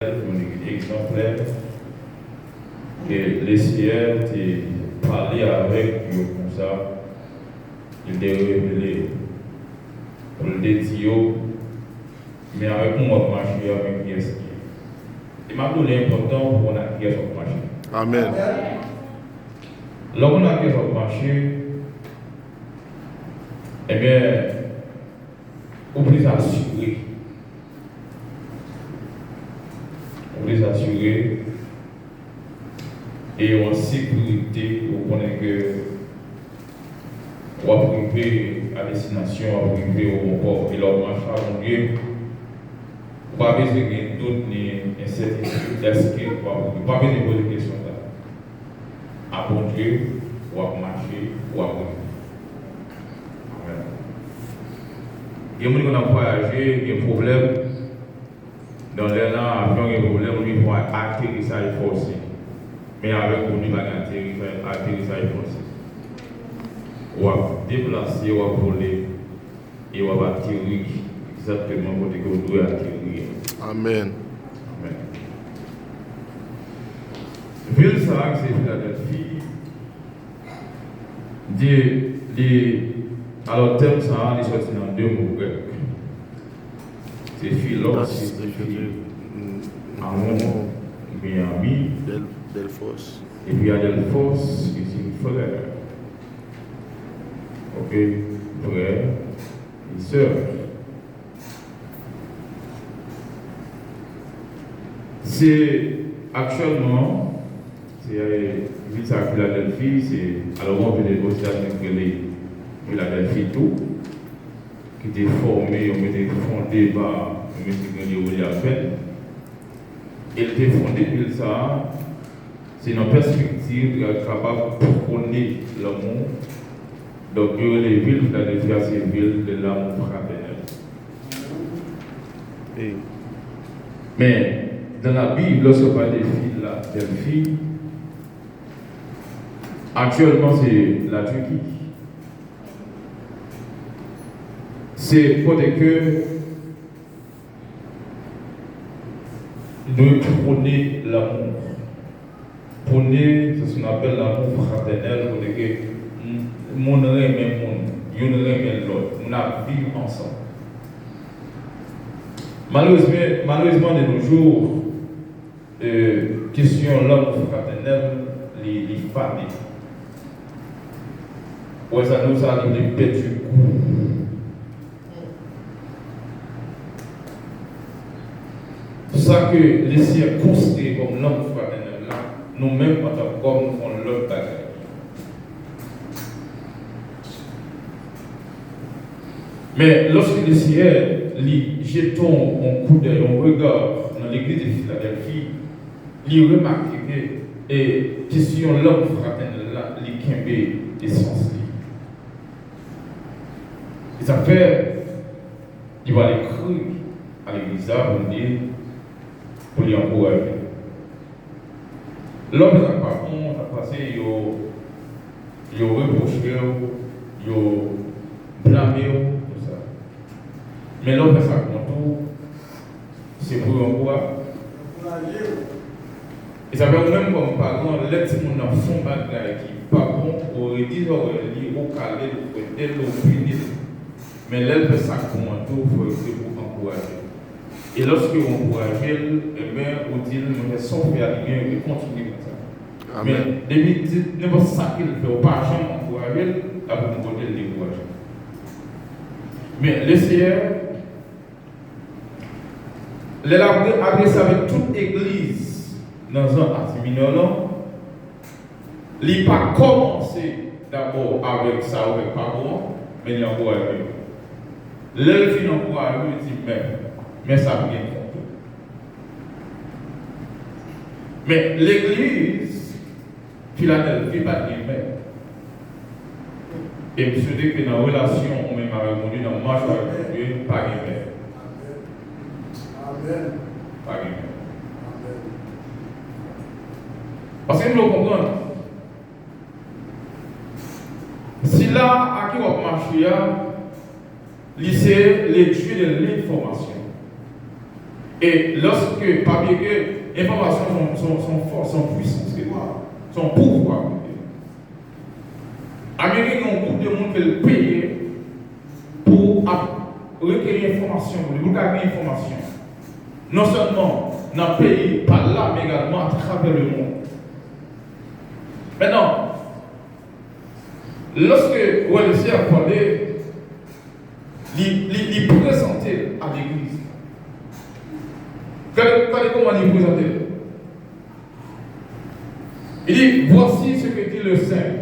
un exemplaire que les sieurs te parlé avec eux comme ça, il te révélé, pour le dire, mais avec moi, marcher avec qui est-ce qui est. Il m'a donné l'important pour qu'on a qui est sur le marché. Amen. Lorsqu'on a qui est sur le marché, eh bien, on peut s'assurer. On les assurer et en sécurité, vous connaissez que on va arriver à destination, on va arriver au bon port et leur marche à mon Dieu. On va pas besoin de doute ni incertitude, est-ce que on va pas besoin de poser des questions là. À bon Dieu, on va marcher, on va arriver. Il y a des gens qui ont voyagé, il y a des problèmes. Dans les langues, il y a des problèmes, on lui faut atterrissage forcé. Mais avec on lui va atterrissage forcé. On va déplacer, on va voler et on va atterrir exactement où on doit atterrir. Amen. Amen. Ville ça, c'est Philadelphie. Alors, thème ça, il est sorti dans deux mots grecs. C'est Philos, c'est Amon, Miami, Delphos. et puis il y a Delphos, qui est frère. Ok, frère et sœur. C'est actuellement, c'est vite à Philadelphie, c'est alors on peut négocier avec les Philadelphie tout. Qui était formé, on était fondé par M. Gagné Appel. Il était fondé pour ça, c'est une perspective capable de connaître l'amour. Donc, les villes, la défiance, c'est une ville de l'amour fraternel. Mais dans la Bible, lorsqu'on parle des filles, actuellement c'est la Turquie. C'est pour que nous prôner l'amour. Prôner ce qu'on appelle l'amour fraternel, pour que mon aime mon, yon aime l'autre, on a vivre ensemble. Malheureusement de nos jours, question l'amour fraternel, les familles. Ouais, ça nous arrive de perdre du coup. C'est ça que les siens considèrent comme l'homme fraternel là, nous-mêmes en tant qu'hommes, nous faisons l'autre bagaille. Mais lorsque les siens jetons un coup d'œil, un regard dans l'église de Philadelphie, ils remarquent que et question l'homme fraternel là, les quimbé essentiel. Et ça fait, il va l'écrire à l'église pour dire, pour les encourager. L'homme, par contre, a passé, il a reproché, il a blâmé, tout ça. Mais l'homme, ça compte, c'est pour encourager. Et ça fait même comme parent, les petits gens font bagarre qui, par contre, aurait dit, au calé, au punir. Mais l'elle fait ça comme un tout, il faut encourager. Et lorsque vous encouragez, on dit que son frère et continue comme ça. Amen. Mais depuis n'importe ça qu'il fait, pas jamais encourager, là vous pouvez le décourager. Mais le Seigneur, après ça, avec toute église dans un article mineur, il n'a pas commencé d'abord avec ça, avec parole, mais il a encouragé. L'élève il encourage, il dit mais ça vient contre. Mais l'église, Philadelphie, pas de mais. Et je dis que dans la relation, on même avec mon Dieu, dans la marche avec Dieu, pas de mais. Amen. Pas de mais. Parce que nous comprenons. Si là, à qui on marche, c'est les dieux de l'information. Et lorsque, pas bien que les informations sont fortes, sont puissantes, sont pouvoir. Amérique, on groupe de monde qui le paye pour recueillir l'information, pour gagner l'information. Non seulement dans le pays, par là, mais également à travers le monde. Maintenant, lorsque Wellesley a parlé, il présentait à l'église. Comment il présentait? Il dit, voici ce que dit le Saint.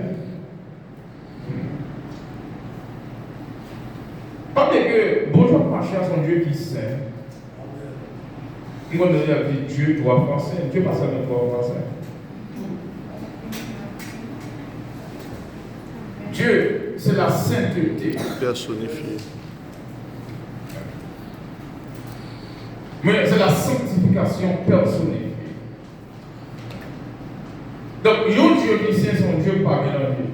Pas bien que bonjour marcher à son Dieu qui est saint. Nous on dit Dieu doit faire saint. Dieu pas seulement doit faire saint. Dieu, c'est la sainteté. Personnifié. Mais c'est la sanctification personnifiée. Donc, il y a un Dieu qui sait son Dieu pas bien en Dieu.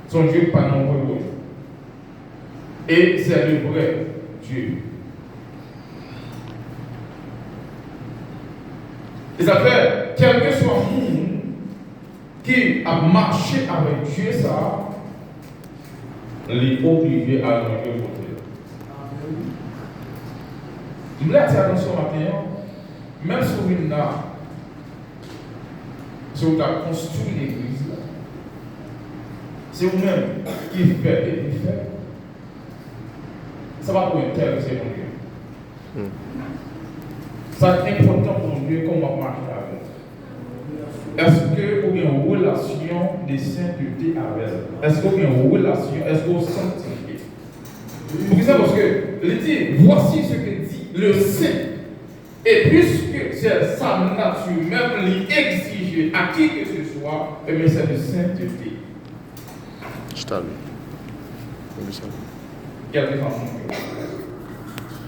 Son Dieu pas nombreux. Et c'est le vrai Dieu. Et ça fait, quel que soit le monde qui a marché avec Dieu, ça, les obligés à l'enlever au côté. Je voulais attirer attention matin, même sur une art, si vous avez construit l'église, c'est vous-même qui fait et qui fait. Ça va pour intéresser mon Dieu. Ça est important pour mon Dieu comment marcher avec. Est-ce que vous avez une relation de sainteté avec elle? Est-ce que vous avez une relation? Est-ce que vous sanctifiez? Pour ça, parce que il dit, voici ce que dit le Saint. Et puisque c'est sa nature même lui exige à qui que ce soit, eh bien c'est de sainteté. Je t'allume. Quelle façon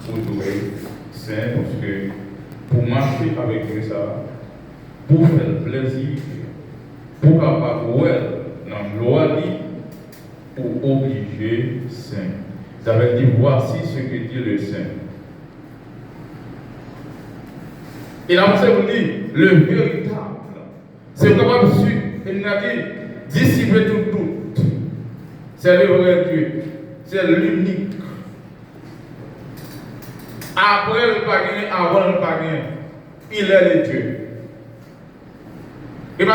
vous devez saint parce que pour marcher avec Dieu, ça, pour faire plaisir, pour avoir dans loi pour obliger saint. Ça veut dire voici ce que dit le Saint. Et là, vous dit le véritable. C'est comment vous il a dit dissiper tout doute. C'est le vrai Dieu. C'est l'unique. Après le pagan, avant le pagan, il est le Dieu. Et bien,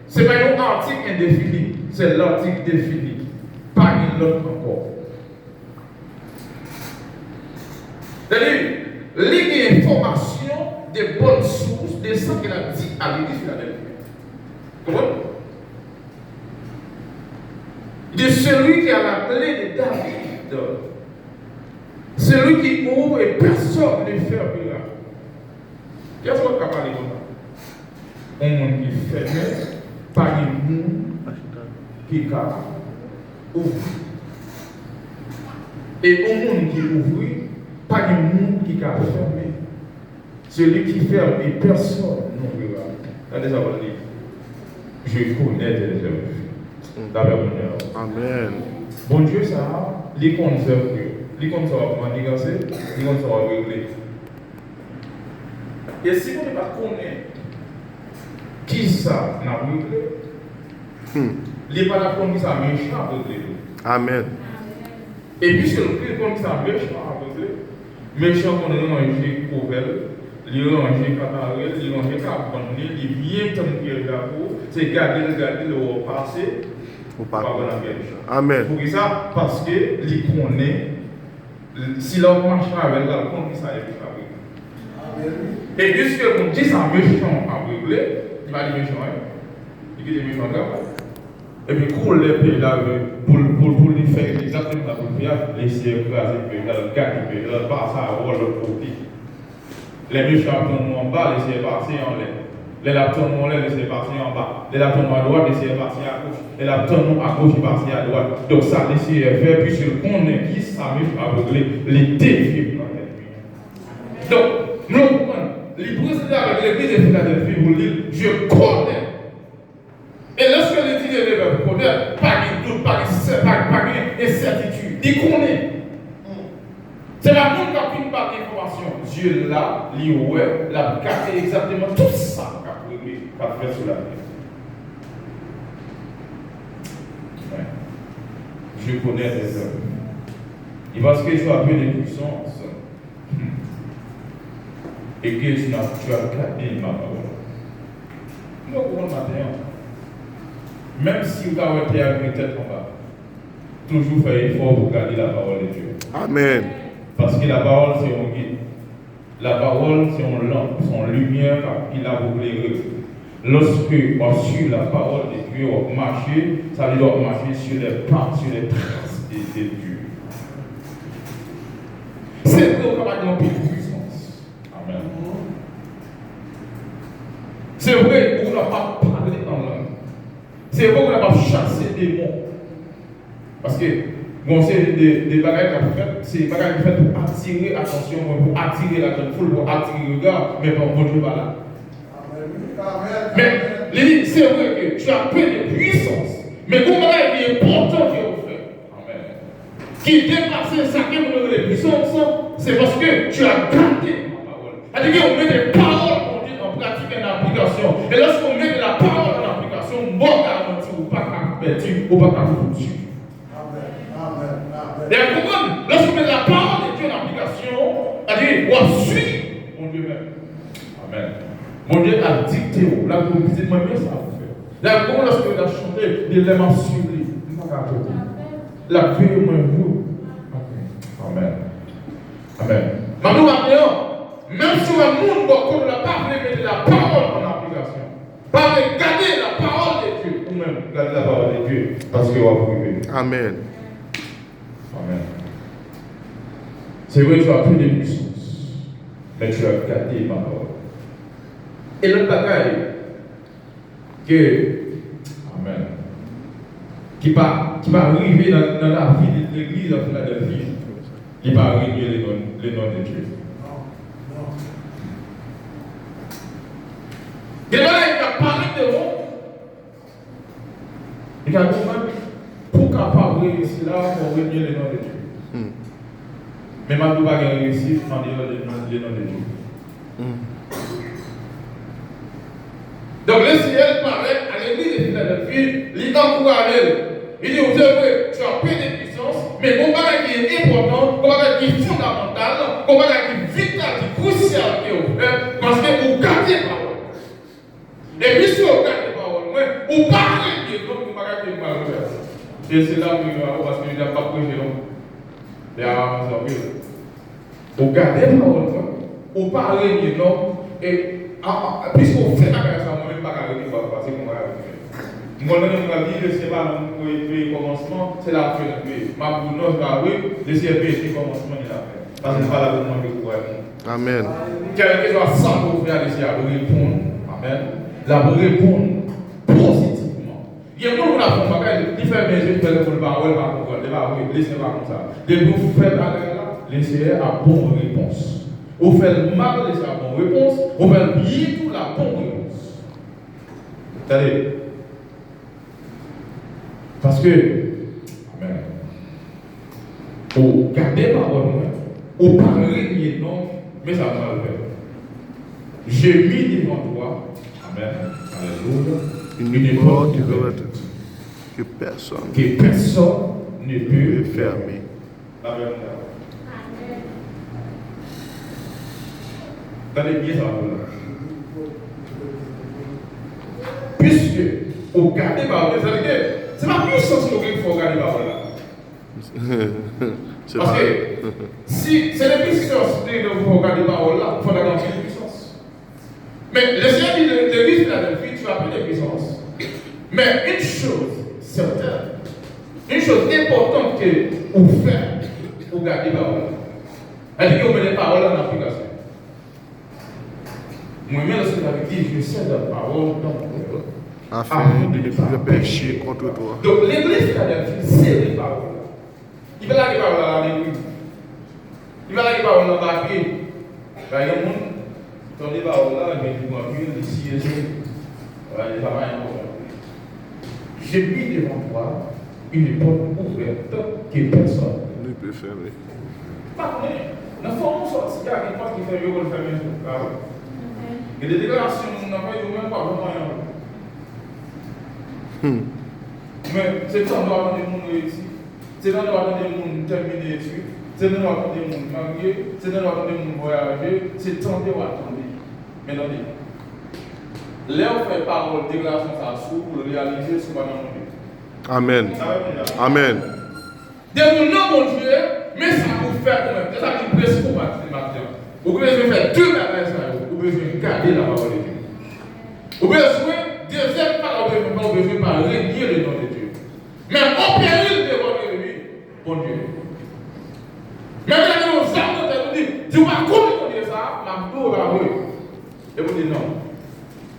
ce n'est pas un article indéfini, c'est l'article défini. Pas une autre encore. C'est-à-dire, l'information des bonnes sources de ce qu'il a dit à l'église Philadelphie. Comment? De celui qui a la clé de David. Celui qui ouvre et personne ne fermera. Qu'est-ce qu'on a parlé comme ça? Un monde qui ferme, pas un monde qui ouvre. Et un monde qui ouvre, pas de monde qui a fermé. Celui qui ferme et personne ne verra. Regardez ça, on dit. Je connais tes œuvres. Amen. Bon Dieu, ça, les conserve. Les conserve comment dégager, les conserve régler. Et si vous ne connaissez pas qui ça n'a réglé, il n'est pas là pour qui ça méchant à régler. Amen. Et puis, c'est le prix comme ça méchant à régler. Méchant qu'on a mangé couvert, il a mangé catarel, il a mangé carbonné, il vient comme il a c'est garder le passé. Amen. Pour ça, parce que il connaît, si l'on marche avec l'alcool, il s'est avec. Et puisque on dit ça méchant à régler, il va dire méchant, il dit méchant là. Et puis, pour les pays là, pour les faire exactement la pour faire, laisser écraser le pays, le gars du pays, le passer à l'autre côté. Les méchants tournent en bas, laisser passer en l'air. Les laptons en l'air, laisser passer en bas. Les laptons à droite, laisser passer à gauche. Les laptons à gauche, passer à droite. Donc, ça, laisser faire, puisque on est qui s'amuse à régler les défis dans cette vie. Donc, nous comprenons. Les présidents avec l'église de Philadelphie vous disent, je connais. Et lorsque les idées de connaître, pas de doute, pas de certitude, ils connaissent. C'est la monde qui a pris une part d'information. observation. Dieu là, il a gardé exactement tout ça qu'a fait sur la terre. Ouais. Je connais des hommes. Et parce que tu as peu de puissance, et que tu as gardé ma parole. Moi, pour le matin, même si vous avez été avec tête en bas, toujours faire effort pour garder la parole de Dieu. Amen. Parce que la parole, c'est un guide. La parole, c'est une lampe, c'est une lumière qui l'a éclairé. Lorsque on suit la parole de Dieu, on marche, ça veut dire marcher sur les pas, sur les traces de Dieu. C'est vrai qu'on va avoir une puissance. Amen. C'est vrai qu'on n'a pas parlé en langue. C'est vrai qu'on n'a pas chassé des démons. Parce que bon, c'est des bagages qu'on fait, c'est des bagages qu'on fait pour attirer l'attention, pour attirer la foule, pour attirer le regard, mais pas pour Dieu pas là. Mais c'est vrai que tu as peu de puissance, mais comment il est important Dieu fait. Amen. Qui dépasse ça qui est de puissance, c'est parce que tu as gardé ma parole. C'est-à-dire qu'on met des paroles pour dire en pratique et en application. Et lorsqu'on met de la parole en application, bon garantie ou pas qu'à perdre ou pas qu'à foutu. Et lorsqu'on met la parole de Dieu en application, c'est-à-dire on suit mon Dieu même. Amen. Mon Dieu a dicté, là vous me dites, moi bien ça à faire. Là, comment lorsque vous avez chanté, il m'a suivi. La vie est moins vous. Amen. Amen. Maintenant, même si le monde ne l'a pas mettre la parole en application, pas garder la parole de Dieu, ou même garder la parole de Dieu, parce que vous avez. Amen. Amen. C'est vrai que tu as plus de puissance, mais tu as gardé ma parole. Et l'autre bagaille que, amen, qui va arriver dans la vie de l'église de Philadelphie, il va régner les noms de Dieu. Et là, il a parlé de vous. Il a dit, pour capable de réussir là, pour régner les noms de Dieu. Mais ma ne pas réussir sans dire les noms de Dieu. Donc le ciel paraît à l'église de Philadelphie, il encourage. Il dit, vous savez, tu as peu de puissance, mais mon bagage qui est important, mon bagage qui est fondamental, mon bagage qui est vital, qui est crucial, qui est offert, parce que vous gardez la parole. Et puis si vous gardez la parole, vous parlez de donc mon bagage qui est mal offert. Et c'est là que, parce que je n'ai pas prêché, donc, il y a un peu. Vous gardez la parole, vous parlez de donc, et puisqu'on fait la carrière, ça ne même pas arrêter de passer comme ça. Moi, je me dis, c'est pas le commencement, c'est la fin. Ma boulot, le CRP, c'est le commencement de la fin. Parce que c'est pas la bonne de pouvoir répondre. Amen. Quelqu'un doit sans pour faire les CRP répondre. Amen. La répondre positivement. Il y a beaucoup de gens qui fait mes yeux, qui fait le parole, laissez-moi comme ça. Dès que vous faites la carrière, laissez à bonne réponse. Vous faites mal, laissez la bonne réponse. Vous faites bien tout la bonne réponse. C'est-à-dire, parce que, amen, vous gardez ma parole, vous parlez non, mais ça va le faire. J'ai mis devant toi, amen, alléluia, une porte que personne ne peut fermer. Amen. Attendez bien ça. Puisque vous gardez ma parole, c'est-à-dire que c'est pas puissance qu'il faut garder la parole là. Parce que si c'est la puissance de vous garder la parole là, il faut garder la puissance. Mais le Seigneur dit de l'église de Philadelphie, tu as plus de puissance. Mais une chose certaine, une chose importante que vous faites pour garder la parole, elle dit que vous mettez la parole en application. Moi-même, lorsque j'avais dit, je sais la parole dans mon cœur. Afin de ne plus pécher contre toi. Donc l'église Philadelphie, c'est les paroles. Il va la parole à l'église. Il va la parole dans la papier. Il y a des gens qui ont des paroles là, mais ils vont appuyer ici et là. J'ai mis devant toi une porte ouverte que personne Il peut fermer. Pas qu'on est. Dans le fond, on sort, il y a quelqu'un qui fait le fermer. Et les déclarations, on n'a pas eu même pas vraiment. Mais c'est temps d'attendre les gens réussir. C'est temps d'attendre les gens terminer les études. C'est temps d'attendre les gens marier. C'est temps d'attendre les gens voyager. C'est temps d'attendre. Mais non, là, on fait parole, déclaration, ça s'ouvre pour réaliser ce qu'on va nous. Amen. Amen. De mon nom, mon Dieu, mais ça vous fait quand même. C'est ça qui presse pour battre les matins. Vous pouvez faire deux bagages, vous pouvez garder la parole de Dieu. Vous pouvez deuxième part, vous pouvez pas régner le nom de Dieu. Mais au péril de votre ennemi, bon Dieu. Maintenant, nous avons dit, tu vas comment ça, ma tour va oui. Et vous dites non.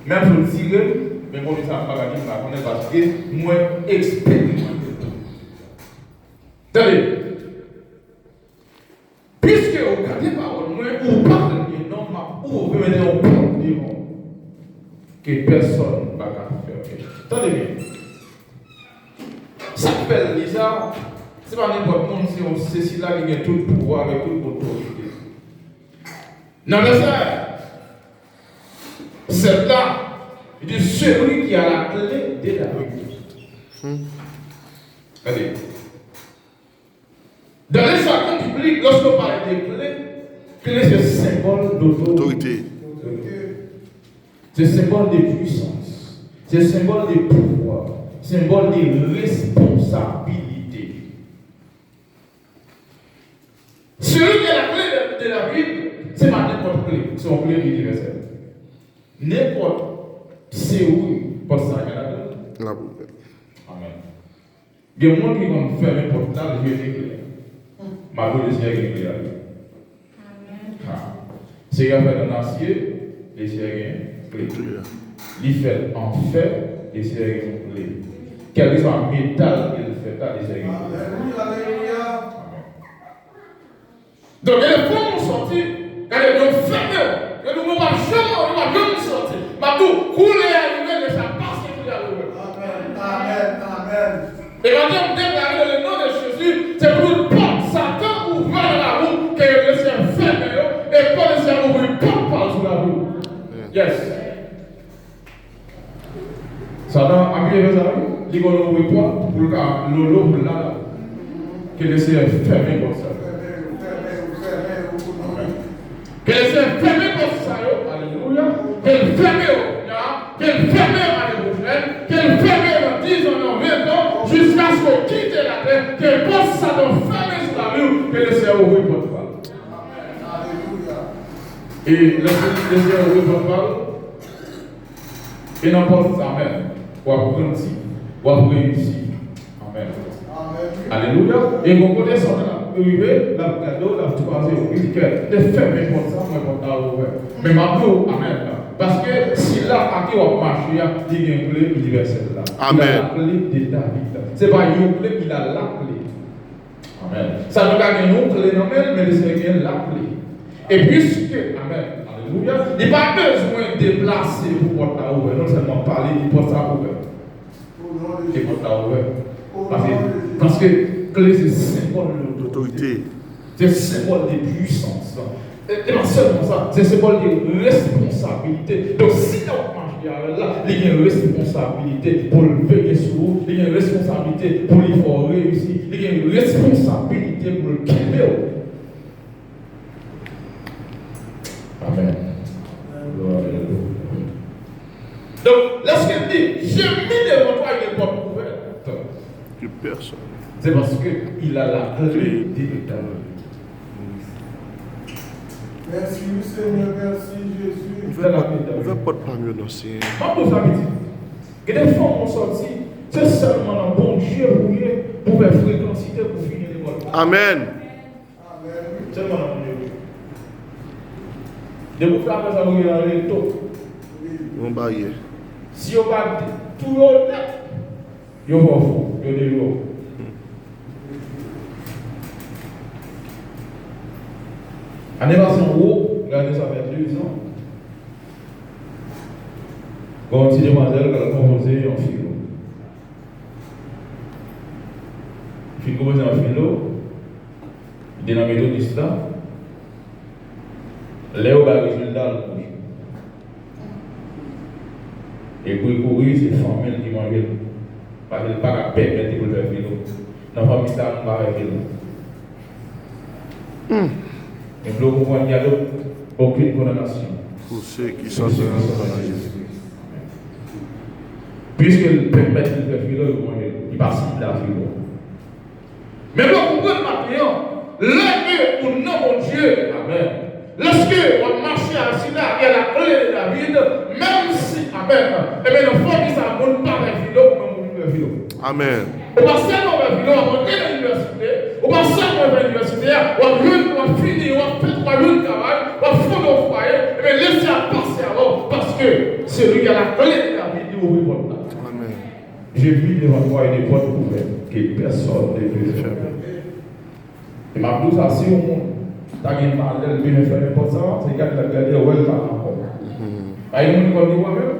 Même si vous tirez, mais bon, ça ne va pas gagner, parce que moi, expérimenté. Attendez. Puisque vous gardez parole, moi, vous parlez de non, vous pouvez mettre un parole de non, que personne ne va faire. Attendez bien. Ça s'appelle déjà, c'est pas n'importe monde, c'est ceci-là qui a tout le pouvoir et toute l'autorité. Non, mais ça, c'est là, il dit celui qui a la clé de la vie. Allez. Dans les jardins publics, lorsqu'on parle de clé, c'est symbole d'autorité. C'est symbole de puissance. C'est symbole de pouvoir. Symbole de responsabilité. Celui qui a la clé de la Bible, c'est pas n'importe clé, c'est une clé universelle. N'importe c'est où pour ça qu'il y a la clé. Amen. Il y a des gens qui vont faire n'importe quoi, je vais dire. Ma boule de Seigneur qui est là. C'est qu'il a fait en acier, les Seigneur clé. Il fait en fer, les Seigneur clé. Quel que soit le métal qu'il fait, les Seigneur clé. Donc, les fonds sont sortis, ils ont fermé. Ils ne vont pas jamais sortir. Ma boule, couler à l'hiver, les gens passent et couler à l'hiver. Amen. Et maintenant, déclarer le nom de Jésus, c'est pour une porte. Satan ouvre la roue, que le Seigneur ferme, et quand le Seigneur ouvre une porte par-dessus la roue. Yes. Satan a bien raison, il va ouvrir une porte pour l'eau là, que le Seigneur ferme comme ça. Que le Seigneur ferme comme ça, alléluia. Qu'il ferme, qu'il ferme l'année prochaine, qu'il ferme dans 10 ans, dans 20 ans, jusqu'à ce qu'on quitte la terre, qu'il pose ça dans ferme sur la rue, que le Seigneur ouvre votre parole. Et le Seigneur ouvre votre parole, et n'importe ça même, ou à grandir, ou à réussir. Amen. Alléluia. Et vous connaissez ça, arrivé, la cadeau, la troisième, il dit que les fermes comme ça, moi, je vais ouvert. Mais ma peau, amen. Parce que si là, à qui on marche, il y a une clé universelle là. Amen. Il a la clé de David. Ce n'est pas une clé, il a la clé. Amen. Ça ne veut pas une clé non mais c'est la clé. Et puisque, amen, alléluia, il n'y a pas besoin de déplacer pour porter à ouvert. Non seulement parler, il porte à ouvert. Il porte à ouvert. Parce que clé, c'est symbole d'autorité. C'est symbole de puissance. Et pas seulement ça, c'est symbole de responsabilité. Donc si on marche là, il y a une responsabilité pour le veiller sur vous, il y a une responsabilité pour lui faire réussir, il y a une responsabilité pour le calmer. Amen. Donc, lorsqu'il dit, j'ai mis devant toi une porte ouverte, que personne. C'est parce qu'il a la clé de l'État. Merci Seigneur, merci Jésus. On ne veut pas de mieux dans ces. Quand vous avez dit, que des fois on sorti, c'est seulement un bon Dieu pour faire fréquenter pour finir les voies. Amen. Seulement un bon Dieu. De vous faire ça, vous regardez le taux. On baille. Si on va tout le net, il y a un fou, il y a des lois. En évasion haut, regardez ça fait 2 ans. Quand une demoiselle qui a composé un philo. Il composé un philo. Il est dans le méthodiste là. Là, on va résultat le projet. Et pour courir, c'est la famille qui mange. Parce qu'elle n'a pas de permettre de faire vélo. Dans la famille, ça ne va pas faire vélo. Et pour le pouvoir, il n'y a aucune condamnation. Pour ceux qui sont dans Jésus-Christ. Puisqu'il permet de faire vélo, il passe la vélo. Mais vous comprenez maintenant, l'un au nom de Dieu, amen. Lorsque on marche à Sina, il y a la clé de David, même si, amen, et bien le fond qui s'abonne pas avec vélo, on va vélo. Amen. On va seulement vers vélo, on va aller à l'université, on va seulement vers l'université, on va finir, on va faire 3 jours de travail, on va fondre au foyer, et bien laissez à passer alors, parce que celui qui a la clé de David, il ouvre votre porte. Amen. J'ai vu devant toi des portes ouvertes, que personne ne peut fermer. Et ma douce, si on t'as une parallèle, puis me faire n'importe ça, c'est qu'elle a regardé, ouais, elle parle encore. Il y a une comme moi même,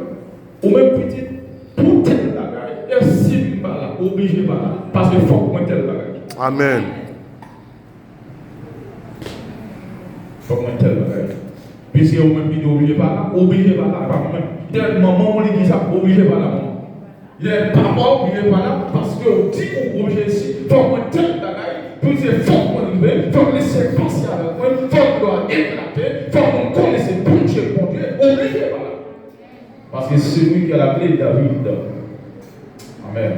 ou même petite, pour telle bagaille, et si je pas là, obligé pas là, parce qu'il faut que telle bagaille. Amen. Faut que telle bagaille. Puisque vous même dit obligé pas là, pas même. Il y a maman, on dit ça, obligé pas là, maman. Il y a papa, obligé pas là, parce que dit qu'on obligé ici, faut que telle bagaille. Puis c'est fort qu'on y va, faut laisser passer avec moi, faut qu'on éclater, faut qu'on connaisse bon Dieu, obligé par là. Parce que celui qui a la clé de David, amen,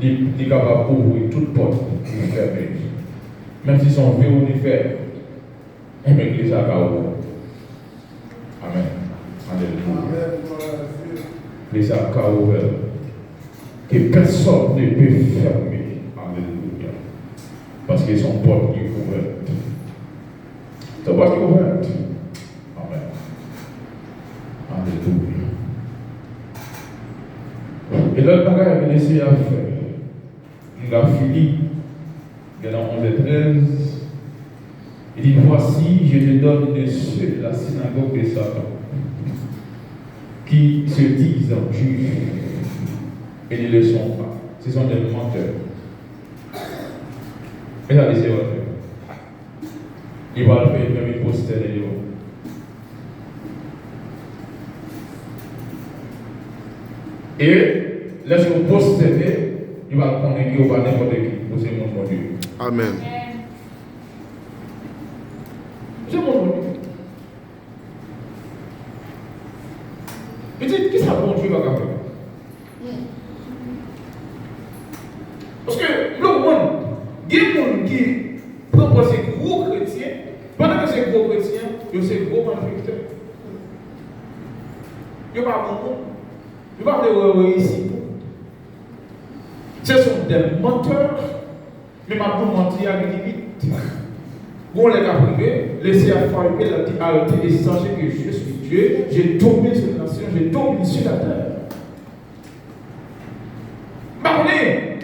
il est capable d'ouvrir toute porte qui est fermée. Même si son verrou est fermé, et même l'église a ouvert. Amen. Alléluia. L'église a ouvert. Que personne ne peut fermer. Alléluia. Parce que son porte est ouverte. Son porte est ouverte. Amen. Alléluia. Et l'autre bagage avait laissé à faire. Il a fini. Dans 11 et 13. Il dit, voici, je te donne de ceux de la synagogue de Satan, qui se disent juifs et ne le sont pas. Ce sont des menteurs. Et ça, c'est votre. Il va le faire même une postérité. Et lorsque vous postérez, il va prendre qui ou pas n'importe qui pour ce monde mon Dieu. Amen. C'est mon Dieu. Et dites, qu'est-ce que bon Dieu va faire? Parce que le monde, il y a des gens qui prennent ces gros chrétiens, pendant que ces gros chrétiens, ils sont ces gros malfaiteurs. Ils ne parlent pas bon. Ils ne parlent pas ici. Ce sont des menteurs, mais maintenant mentir à limite. Vous les gars privés, laissez à faire la arrêter et sachez que je suis Dieu, j'ai dominé sur la nation, j'ai dominé sur la terre. Marley,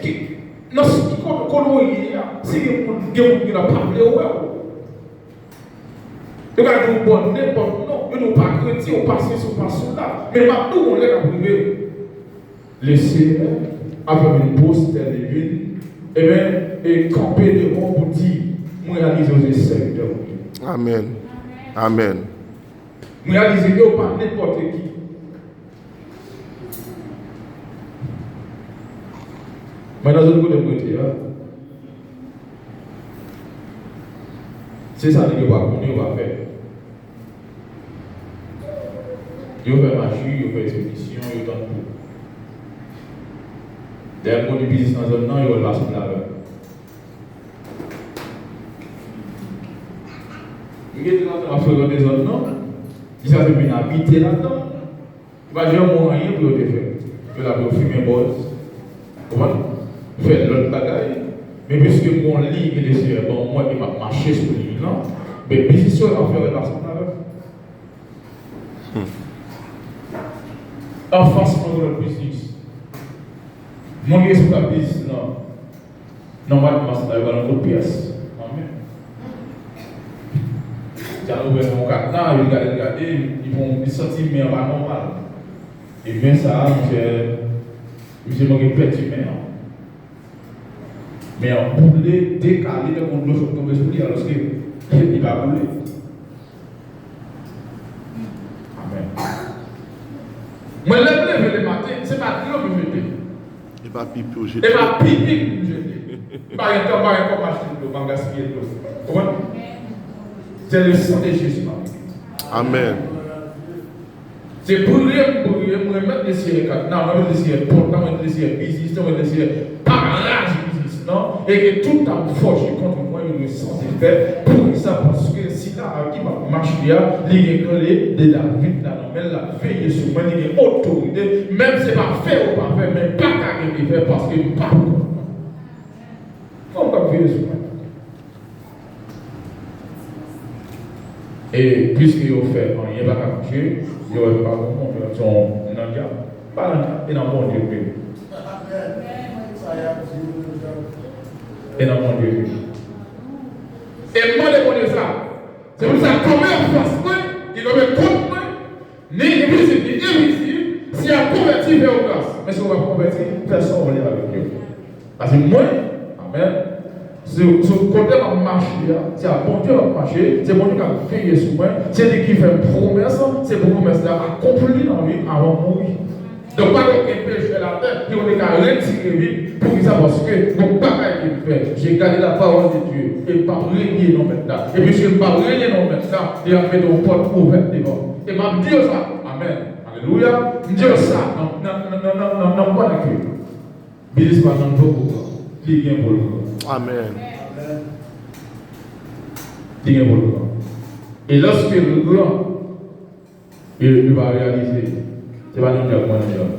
non, si vous connaissez, si vous n'avez pas parlé, vous n'avez pas n'importe non, vous n'avez pas chrétien, vous passez sur pas là. Mais maintenant, on les gars privés, laissez avec une pause telle une, et bien, et camper devant pour dire, moi réaliser aux essais de vous. Amen. Amen. Moi réaliser que pas n'importe qui. Maintenant, je vous demande, c'est ça que vous va faire. Vous faites magie, vous faites expédition, vous faites tout. Dès que vous business dans la zone, vous va passer là. Vous êtes dans la zone des zones, non? Ils savent bien habiter là-dedans. Il va dire mon rien pour le faire. Je vais fumer boss. Comment? Faire l'autre bagaille. Mais puisque mon lit est laissé, bon, moi, il m'a marché sur le lit, non? Mais business, on va faire le passage là. En face, moi, le business. Mon esprit de business, non. Normalement, ça va dans une pièce. Amen. J'ai ouvert mon cadenas, ils regardent, ils vont se sentir mais pas normal. Et bien ça, j'ai manqué petit mais. Mais en bouler, décaler, le monde sur tomber sur lui, alors qu'il va bouler. Amen. Moi, je le matin, c'est pas Dieu qui me dit. Et pas pipi au Et jeté. pas pipi qui me dit. Pas un temps, pas un temps, acheter de l'eau, pas gaspiller de l'eau. Comment? C'est le sang de Jésus. Amen. C'est pour lui, pour mettre les cieux, non, mettre les cieux, pourtant, mettre les cieux, business, mettre les cieux, parage, business, non? Et que tout en force contre moi, il me sent fait pour ça, parce que si là, qui va marcher là, il est collé de la vie, là, non, mais la veille sur moi, il est autorité, même si c'est pas fait ou pas fait, mais pas qu'à faire parce que pas. Comme ça, veille sur moi. Et puisqu'il a fait, il n'y a pas qu'à manger, il n'y a pas de son nandia, pas nandia, et dans mon Dieu. Et dans mon Dieu. Et moi, je connais ça. C'est pour ça que combien de fois, il doit me contre moi, ni invisible, ni invisible, si on convertit vers la grâce. Mais si on va convertir, personne ne va aller avec Dieu. Parce que moi, amen. Ce côté va marcher, c'est un bon Dieu va marcher, c'est bon Dieu qui a payé sur moi, c'est lui qui fait une promesse, c'est pour promesse accomplie dans la vie avant de mourir. Donc, pas qu'un péché la terre, qui on est qu'à retirer lui pour qu'il sache parce que mon papa est fait. J'ai gardé la parole de Dieu et pas régner non maintenant. Et puis, je ne vais pas régner non maintenant, il a fait une porte ouverte devant. Et m'a dit ça, amen. Alléluia. Dieu ça, non, pas d'accueil. Bénis pas dans le beaucoup, qui vient pour le Amen. Et lorsque le grand, il va réaliser, c'est pas nous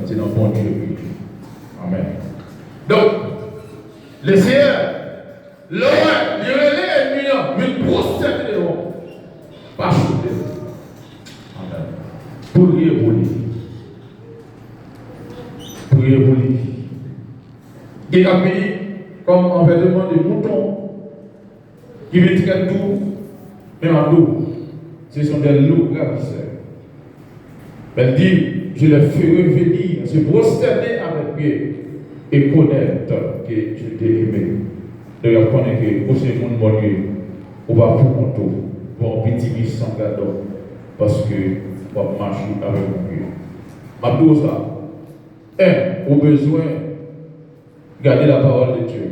c'est dans le bon Dieu. Amen. Donc, le Seigneur, l'homme, il relève l'ennemi, il procède les hommes. Pas chuter. Amen. Pour lui évoluer. Pour lui évoluer. Il a payé comme on fait demander des moutons qui viennent très doux, même en l'eau. Ce sont des loups ravisseurs. Elle dit, je les ferai venir, se prosterner avec pied et connaître que je t'ai aimé. Donc, on connaît que aussi mon bon Dieu, on va pour mon tour, pour un petit sans gâteau, parce que on va marcher avec mon Dieu. Ma douce ça. Un, au besoin garder la parole de Dieu.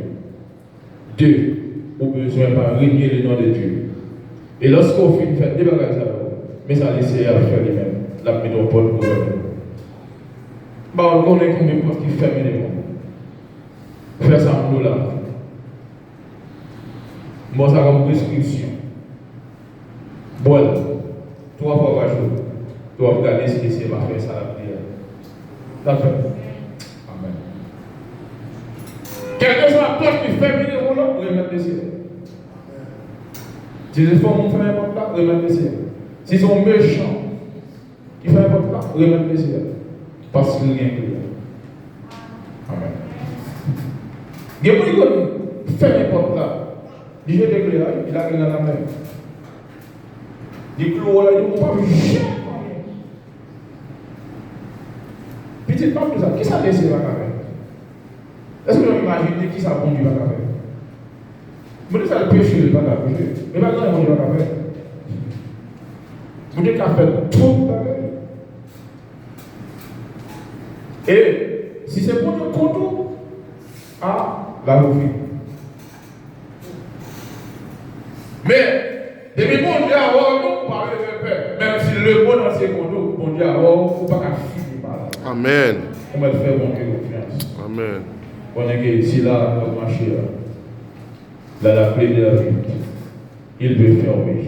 Deux, au besoin de régner le nom de Dieu. Et lorsqu'on fait une fête, des bagages là, mais ça laisse à faire lui-même, la métropole pour eux. On connaît combien de postes qui ferment les mondes. Faire ça en nous là. Moi, ça comme prescription. Boire 3 fois par jour. Tu vas regarder ce que c'est, va faire ça la prière. Ça fait. Amen. Quelqu'un soit la porte qui ferme les mondes, remettre les cieux. Si les femmes font un porte là, remettre les cieux. Si ils sont méchants, qui font un porte là, remettre les cieux. Parce qu'il n'y a rien que Amen. Il y a beaucoup de faire un porte là. Il fait des clés, il a rien dans la main. Il clôt là, il ne peut pas jamais. Petite femme, tout ça, qui ça laisse la caméra? Est-ce que vous imaginez qui ça conduit la caméra? Vous dites ça le péché, il va la péché. Mais maintenant, il va la caméra. Vous dites qu'à faire tout la caméra. Et si c'est pour nous contre, la vie. Mais, depuis bon Dieu a nous parler de paix. Même si le bon dans ses condos, bon Dieu a il ne faut pas qu'à finir par là. Amen. On va le faire bon Dieu confiance. Amen. On est que ici là, on va marcher là. La clé de la vie, il veut fermer.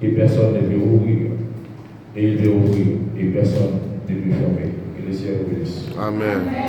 Et personne ne veut ouvrir. Et il veut ouvrir. Et personne ne veut fermer. Que le ciel vous bénisse. Amen. Amen.